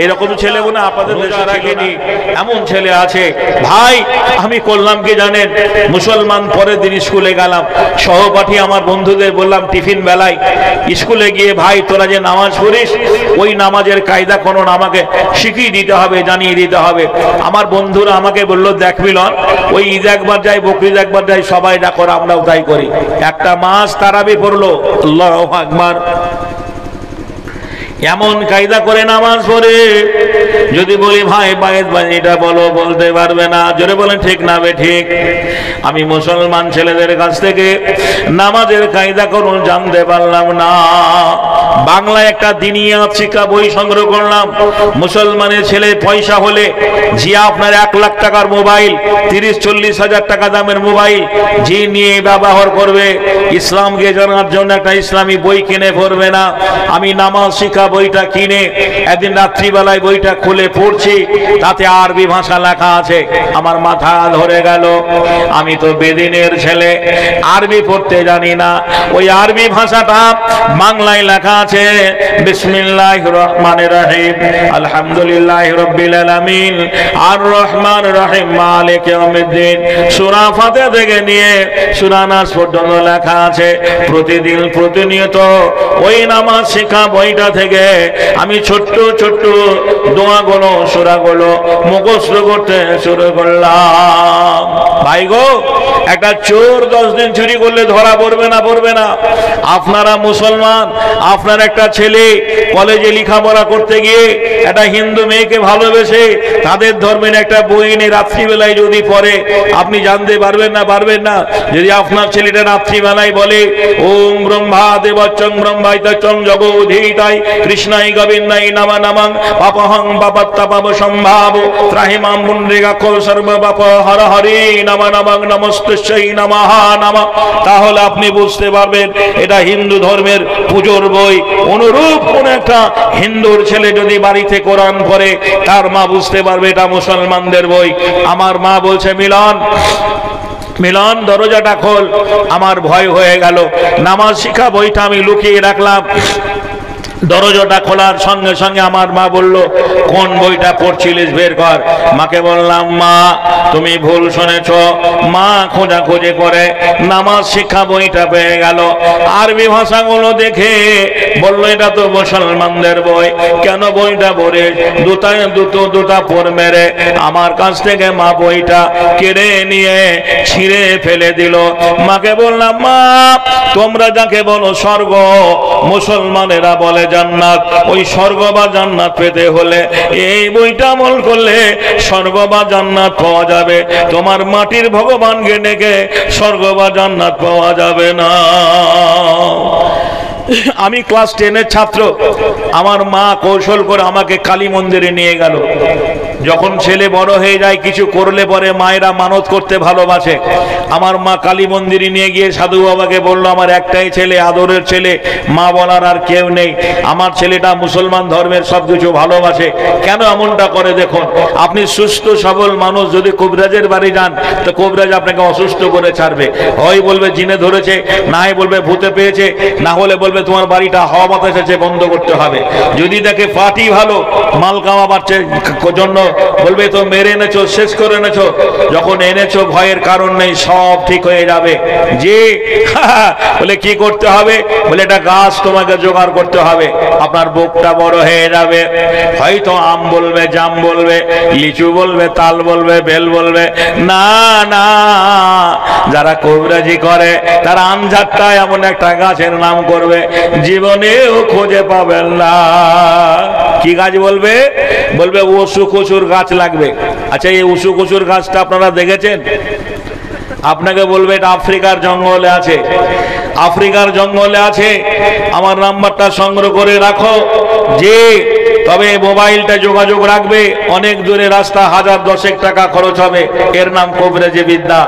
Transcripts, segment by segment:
এরকম ছেলে মনে আপনাদের দেশে রাখেনি, এমন ছেলে আছে। ভাই আমি করলাম কি জানেন, মুসলমান পরের দিন স্কুলে গেলাম, সহপাঠী আমার বন্ধুদের বললাম টিফিন বেলায় স্কুলে গিয়ে, ভাই তোরা যে নামাজ পড়িস ওই নামাজের কায়দা কোনো আমাকে শিখিয়ে দিতে হবে, জানিয়ে দিতে হবে। আমার বন্ধুরা আমাকে বললো, দেখ মিলন, ওই ঈদ একবার যাই, বকরিদ একবার যাই, সবাই যা করে আমরাও তাই করি। একটা মাস তারাবি পড়লো, আল্লাহু আকবার, এমন কায়দা করে নামাজ পড়ে, যদি বলি ভাই বায়েত বাণীটা বলো, বলতে পারবে না। জোরে বলেন ঠিক না বে ঠিক? আমি মুসলমান ছেলেদের কাছ থেকে নামাজের কায়দা করুন জানতে পারলাম না। বাংলায় একটা দিনিয়াত শিক্ষা বই সংগ্রহ করলাম। মুসলমানের ছেলে পয়সা হলে যে আপনার 1 লাখ টাকার মোবাইল, 30-40 হাজার টাকা দামের মোবাইল যে নিয়ে ব্যবহার করবে, ইসলামকে জানার জন্য একটা ইসলামী বই কিনে পড়বে না। আমি নামাজ শিক্ষা বইটা কিনে একদিন রাত্রিবেলায় বইটা খুলে পড়ছি, তাতে আরবি ভাষা লেখা আছে। আমার মাথা ধরে গেল, আমি তো বেদিনের ছেলে, আরবি পড়তে জানি না। ওই আরবি ভাষাটা বাংলায় লেখা আছে, বিসমিল্লাহির রহমানির রহিম, আলহামদুলিল্লাহি রাব্বিল আলামিন, আর রহমানির রহিম, মালিক ইয়াউমিদ্দিন। সূরা ফাতিহা থেকে নিয়ে সূরা নাস পর্যন্ত লেখা আছে। প্রতিদিন প্রতিনিয়ত ওই নামাজ শিক্ষা বইটা থেকে আমি ছোট্ট ছোট্ট দোয়াগুলো, সূরাগুলো মুখস্থ করতে শুরু করলাম। ভাই গো, একটা চোর 10 দিন চুরি করলে ধরা পড়বে না? পড়বে না? আপনারা মুসলমান, আপনার একটা ছেলে কলেজে লেখাপড়া করতে গিয়ে একটা হিন্দু মেয়েকে ভালোবেসে তাদের ধর্মের একটা বই এনে রাত্রিবেলায় যদি পড়ে, আপনি জানতে পারবেন না? পারবেন না? যদি আপনার ছেলেটা রাত্রিবেলায় বলে, ওম ব্রহ্মা দেবচ্চং ব্রহ্মাইতচং জগোধীতাই কৃষ্ণাই গোবিন্দাই নমঃ নমঃ পাপহং পাপত্তাপব সম্ভাব ত্রাহিমাম পুণ্ডরীকাক্ষো সর্বপাপ হর হরি নমঃ নমঃ নমস্তুস্যৈ নমঃ নমঃ, তাহলে আপনি বুঝতে পারবেন এটা হিন্দু ধর্মের পুজোর বই। অনুরূপ কোন একটা হিন্দুর ছেলে যদি বাড়িতে কোরআন পড়ে, তার মা বুঝতে পারবে এটা মুসলমানদের বই। আমার মা বলছে, মিলন মিলন দরজাটা খোল। আমার ভয় হয়ে গেল, নামাজ শিক্ষা বইটা আমি লুকিয়ে রাখলাম। দরজাটা খোলার সঙ্গে সঙ্গে আমার মা বলল, কোন বইটা পড়ছিলিস বের কর। মাকে বললাম, মা তুমি ভুল শুনেছ। মা খোঁজাখুঁজি করে নামাজ শিক্ষা বইটা পেয়ে গেল। আরবি ভাষাগুলো দেখে বলল, এটা তো মুসলমানদের বই, কেন বইটা পড়ে দুটা পড় মেরে আমার কাছ থেকে মা বইটা কেড়ে নিয়ে ছিঁড়ে ফেলে দিল। মাকে বললাম, মা তোমরা যাকে বলো স্বর্গ, মুসলমানেরা বলে জান্নাত। ওই স্বর্গ বা জান্নাত পেতে হলে এই বইটা আমল করলে স্বর্গ বা জান্নাত পাওয়া যাবে। তোমার মাটির ভগবানকে ডেকে স্বর্গ বা জান্নাত পাওয়া যাবে না। আমি ক্লাস 10-এর ছাত্র, আমার মা কৌশল করে আমাকে কালী মন্দিরে নিয়ে গেল। যখন ছেলে বড় হয়ে যায়, কিছু করলে পরে মায়েরা মানত করতে ভালোবাসে। আমার মা কালী মন্দিরে নিয়ে গিয়ে সাধু বাবাকে বললো, আমার একটাই ছেলে, আদরের ছেলে, মা বলার আর কেউ নেই। আমার ছেলেটা মুসলমান ধর্মের সবকিছু ভালোবাসে, কেন এমনটা করে দেখুন। আপনি সুস্থ সবল মানুষ, যদি কবিরাজের বাড়ি যান তো কবিরাজ আপনাকে অসুস্থ করে ছাড়বে। হয় বলবে জিনে ধরেছে, না হয় বলবে ভূতে পেয়েছে, না হলে বলবে তোমার বাড়িটা হাওয়া বাতাস আছে, বন্ধ করতে হবে। যদি দেখে পার্টি ভালো, মাল কামাবার জন্য বলবে তো মেরে এনেছো, শেষ করে এনেছো। যখন এনেছো ভয়ের কারণ নেই, সব ঠিক হয়ে যাবে। জি বলে কি করতে হবে? বলে এটা গাছ তোমাকে জোগাড় করতে হবে, আপনার বুকটা বড় হয়ে যাবে। হয়তো আম বলবে, জাম বলবে, লিচু বলবে, তাল বলবে, বেল বলবে। না না, যারা কবিরাজি করে তারা আমঝাট্টা এমন একটা গাছের নাম করবে, জীবনেও খুঁজে পাবেন না। কি গাছ বলবে? বলবে উসু কচুর গাছ লাগবে। আচ্ছা, এই উসু কচুর গাছটা আপনারা দেখেছেন? আপনাকে বলবে এটা আফ্রিকার জঙ্গলে আছে, আফ্রিকার জঙ্গলে আছে। আমার নাম্বারটা সংগ্রহ করে রাখো। যে তবে মোবাইলটা যোগাযোগ রাখবে, অনেক দূরে রাস্তা, 1010 টাকা খরচ হবে। এর নাম কবিরাজি বিদ্যা।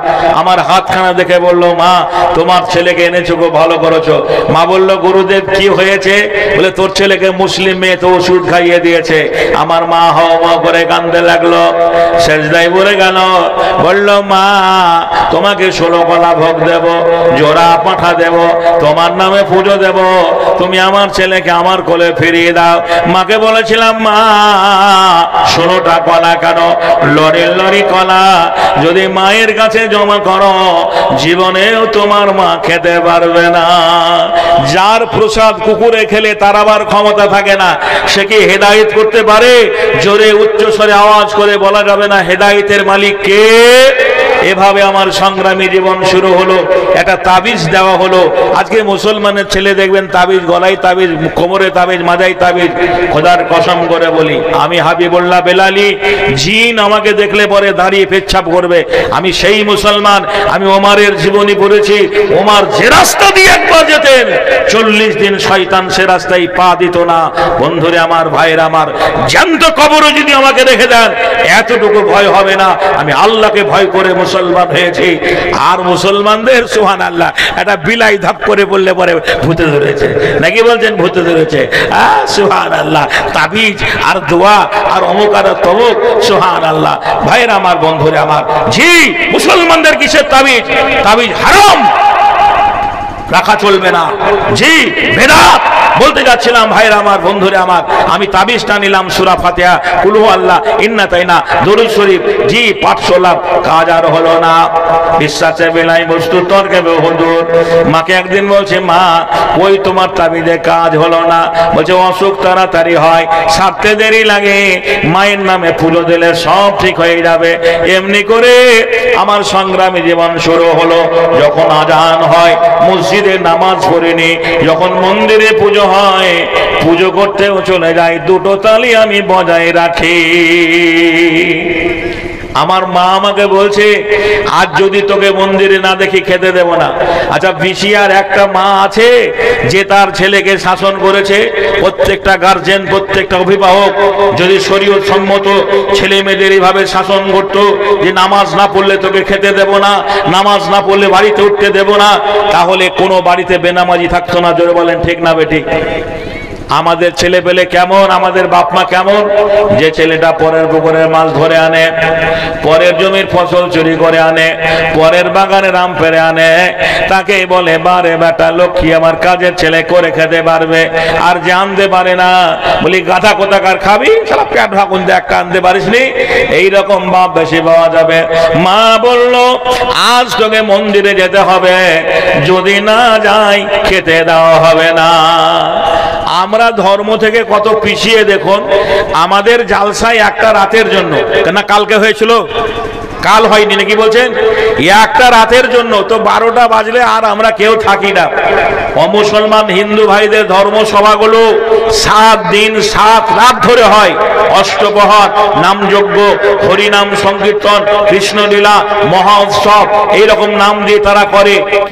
আমার হাতখানা দেখে বলল, মা তোমার ছেলেকে এনেছো, খুব ভালো করেছো। মা বলল, গুরুদেব কি হয়েছে? বলে তোর ছেলেকে মুসলিম মেয়ে তো ওষুধ খাইয়ে দিয়েছে। আমার মা হাওয়া করে কাঁদতে লাগলো, সেজদায় পড়ে গেল। বলল, মা তোমাকে 16 কলা ভোগ দেব, জোড়া পাঠা দেব, তোমার নামে পুজো দেব, তুমি আমার ছেলেকে আমার কোলে ফিরিয়ে দাও। মাকে বলেছে, বলেছিলাম মা 16টা কলা কেন? লড়ের লড়ি কলা যদি মায়ের কাছে জমা করো জীবনেও তোমার মা খেতে পারবে না। যার প্রসাদ কুকুরে খেলে তার আবার ক্ষমতা থাকে না, সে কি হেদায়েত করতে পারে? জোরে উচ্চস্বরে আওয়াজ করে বলা যাবে না হেদায়েতের মালিক কে? এভাবে আমার সংগ্রামী জীবন শুরু হলো। একটা তাবিজ দেওয়া হলো। আজকে মুসলমানের ছেলে দেখবেন তাবিজ, গলায় তাবিজ, কোমরে তাবিজ, মাথায় তাবিজ। খোদার কসম করে বলি, আমি হাবিবুল্লাহ বেলালি, জিন আমাকে দেখলে পরে দাঁড়িয়ে পেচ্ছাপ করবে। আমি সেই মুসলমান। আমি ওমারের জীবনী পড়েছি। ওমার যে রাস্তা দিয়ে একবার যেতেন 40 দিন শয়তান সে রাস্তায় পা দিত না। বন্ধুরে আমার, ভাইয়ের আমার, জ্যান্ত কবরও যদি আমাকে রেখে দেন এতটুকু ভয় হবে না। আমি আল্লাহকে ভয় করে মুসলমান হয়েছি। আর মুসলমানদের সুবহানাল্লাহ একটা বিলাই ধাপ করে বললে পরে ভূতে ধরেছে, নাকি বলছেন ভূতে ধরেছে? সুবহানাল্লাহ, তাবিজ আর দোয়া আর অমুক আর তমুক, সুবহানাল্লাহ। ভাইয়ের আমার, বন্ধুরে আমার, জি মুসলমানদের কিসের তাবিজ? তাবিজ হারাম, রাখা চলবে না। জি বেদাত বলতে যাচ্ছিলাম ভাইরা আমার, বন্ধুরে আমার। আমি তাবিজটা নিলাম সূরা ফাতিহা, কুল হু আল্লাহ, ইন্না তাইনা, দরুদ শরীফ, জি পাঠ করলাম, কাজ আর হলো না। বিশ্বাসে বেলাই বস্তু তর্কে বহুদূর। মাকে একদিন বলছে, মা ওই তোমার তাবিজে কাজ হলো না। বলছে অসুখ তাড়াতাড়ি হয়, সারতে দেরি লাগে, মায়ের নামে পুজো দিলে সব ঠিক হয়ে যাবে। এমনি করে আমার সংগ্রামী জীবন শুরু হলো। যখন আজান হয় মসজিদে নামাজ পড়িনি, যখন মন্দিরে পুজো হয় পুজো করতেও চলে যায়, দুটো তালি আমি বজায় রাখি। আমার মা আমাকে বলছে, আজ যদি তোকে মন্দিরে না দেখি খেতে দেব না। আচ্ছা, বিশিয়ার একটা মা আছে যে তার ছেলেকে শাসন করেছে? প্রত্যেকটা গার্জেন, প্রত্যেকটা অভিভাবক যদি শরীয়ত সম্মত ছেলে মেয়েদের এইভাবে শাসন করতো যে নামাজ না পড়লে তোকে খেতে দেব না, নামাজ না পড়লে বাড়িতে উঠতে দেব না, তাহলে কোনো বাড়িতে বেনামাজি থাকতো না। জোরে বলেন ঠিক না বেঠিক? আমাদের ছেলে পেলে কেমন, আমাদের বাপ মা কেমন? যে ছেলেটা পরের পুকুরে মাছ ধরে আনে, পরের জমির ফসল চুরি করে আনে, পরের বাগানে আম পেড়ে আনে, তাকে বলে বারে বেটা লক্ষ্মী, আমার কাজের ছেলে করে খেতে পারবে। আর যে আনতে পারে না, বলি গাধা কোথাকার খাবি, সারা পেট ভাকুন দিয়ে একটা আনতে পারিস নি। এইরকম বাপ বেশি পাওয়া যাবে। মা বলল, আজ তোকে মন্দিরে যেতে হবে, যদি না যাই খেতে দেওয়া হবে না। আমরা ধর্ম থেকে কত পিছিয়ে দেখুন। আমাদের জালসায় একটা রাতের জন্য, কেন কালকে হয়েছিল, কাল হয়নি নাকি বলছেন? একটা রাতের জন্য তো 12টা বাজলে আর আমরা কেউ থাকি না। অমুসলমান হিন্দু ভাইদের ধর্মসভাগুলো 7 দিন 7 রাত ধরে হয়। অষ্টপ্রহর, নামযজ্ঞ, হরিনাম সংকীর্তন, কৃষ্ণলীলা, মহা উৎসব, এইরকম নাম দিয়ে তারা করে।